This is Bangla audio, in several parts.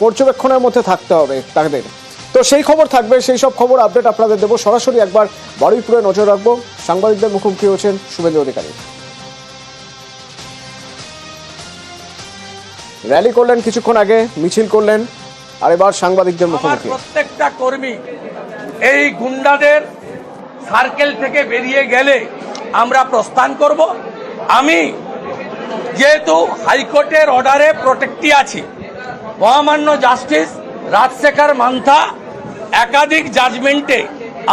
পর্যবেক্ষণের মধ্যে থাকতে হবে তাদের। তো সেই খবর থাকবে, সেই সব খবর আপডেট আপনাদের দেবো। সরাসরি একবার বারুইপুরে নজর রাখবো। সাংবাদিকদের মুখোমুখি হচ্ছেন শুভেন্দু অধিকারী। র্যালি করলেন কিছুক্ষণ আগে, মিছিল করলেন, আর এবার সাংবাদিকদের মুখোমুখি। প্রত্যেকটা কর্মী এই গুন্ডাদের সার্কেল থেকে বেরিয়ে গেলে আমরা প্রস্থান করব। আমি যেহেতু হাইকোর্টের অর্ডারে প্রোটেক্টে আছি, মহামান্য জাস্টিস রাজশেখর মান্থা একাধিক জাজমেন্টে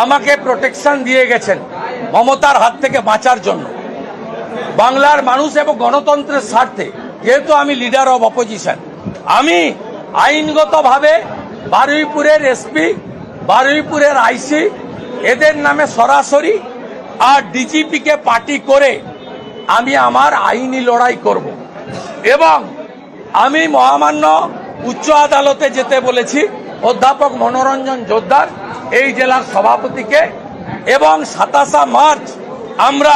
আমাকে প্রোটেকশন দিয়ে গেছেন মমতার হাত থেকে বাঁচার জন্য। বাংলার মানুষ এবং গণতন্ত্রের স্বার্থে, যেহেতু আমি লিডার অব অপোজিশন, আমি আইনগতভাবে বারুইপুরের এসপি, বারুইপুরের আইসি এদের নামে সরাসরি আর ডিজিপিকে পার্টি করে আমি আমার আইনি লড়াই করব। এবং আমি মহামান্য উচ্চ আদালতে যেতে বলেছি অধ্যাপক মনোরঞ্জন জোদ্দার এই জেলার সভাপতিকে, এবং 27 মার্চ আমরা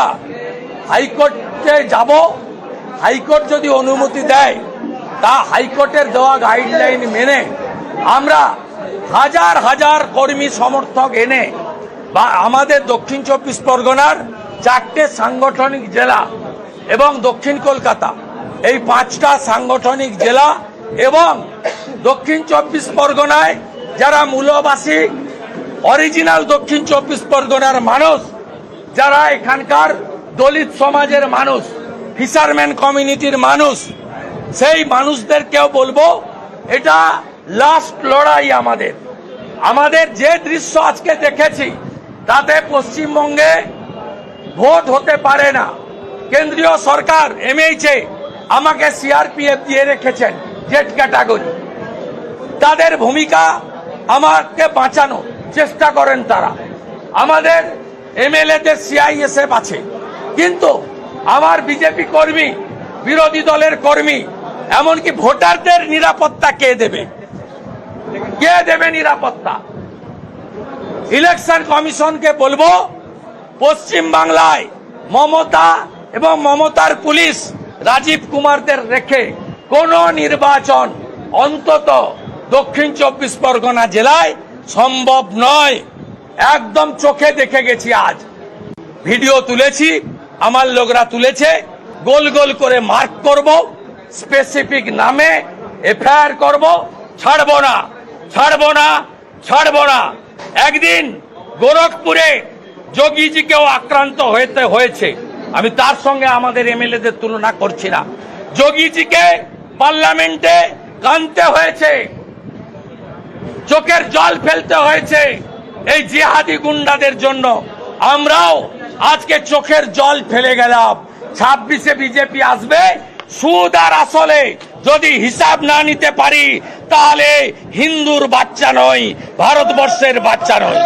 হাইকোর্টে যাব। হাইকোর্ট যদি অনুমতি দেয়, তা হাইকোর্টের দেওয়া গাইডলাইন মেনে আমরা হাজার হাজার কর্মী সমর্থক এনে বা আমাদের দক্ষিণ 24 পরগনার 4টে সাংগঠনিক জেলা এবং দক্ষিণ কলকাতা, এই 5টা সাংগঠনিক জেলা এবং দক্ষিণ 24 পরগনায় যারা মূলবাসী, অরিজিনাল দক্ষিণ 24 পরগনার মানুষ, যারা এখানকার দলিত সমাজের মানুষ, ফিশারম্যান কমিউনিটির মানুষ, সেই মানুষদেরকেও বলবো এটা লাস্ট লড়াই আমাদের। আমাদের যে দৃশ্য আজকে দেখেছি তাতে পশ্চিমবঙ্গে ভোট হতে পারে না। কেন্দ্রীয় সরকার এমএইচএ আমাকে সিআরপিএফ দিয়ে রেখেছেন জেড ক্যাটাগরি। তাদের ভূমিকা আমাকে বাঁচানো চেষ্টা করেন তারা। আমাদের এমএলএদের সিআইএসএফ আছে, কিন্তু আমার বিজেপি কর্মী, বিরোধী দলের কর্মী, এমনকি ভোটারদের নিরাপত্তা কে দেবে? কে দেবে নিরাপত্তা? ইলেকশন কমিশনকে বলবো পশ্চিম বাংলায় মমতা এবং মমতার পুলিশ রাজীব কুমারদের রেখে কোন নির্বাচন অন্তত দক্ষিণ 24 পরগনা জেলায় সম্ভব নয়। একদম চোখে দেখে গেছি, আজ ভিডিও তুলেছি, আমার লোকরা তুলেছে। গোল গোল করে মার্ক করব, স্পেসিফিক নামে এফআইআর করব। ছাড়বো না, ছাড়বো না, ছাড়বো না। একদিন গোরখপুরে যোগীজিকেও আক্রান্ত হয়েছে, আমি তার সঙ্গে আমাদের এমএলএদের তুলনা করছি না। যোগীজিকে পার্লামেন্টে কাঁদতে হয়েছে, চোখের জল ফেলতে হয়েছে এই জিহাদি গুন্ডাদের জন্য। আমরাও আজকে চোখের জল ফেলে গেলাম। 26-এ বিজেপি আসবে। সুদ আর আসলে যদি হিসাব না নিতে পারি, তাহলে হিন্দুর বাচ্চা নয়, ভারতবর্ষের বাচ্চা নয়।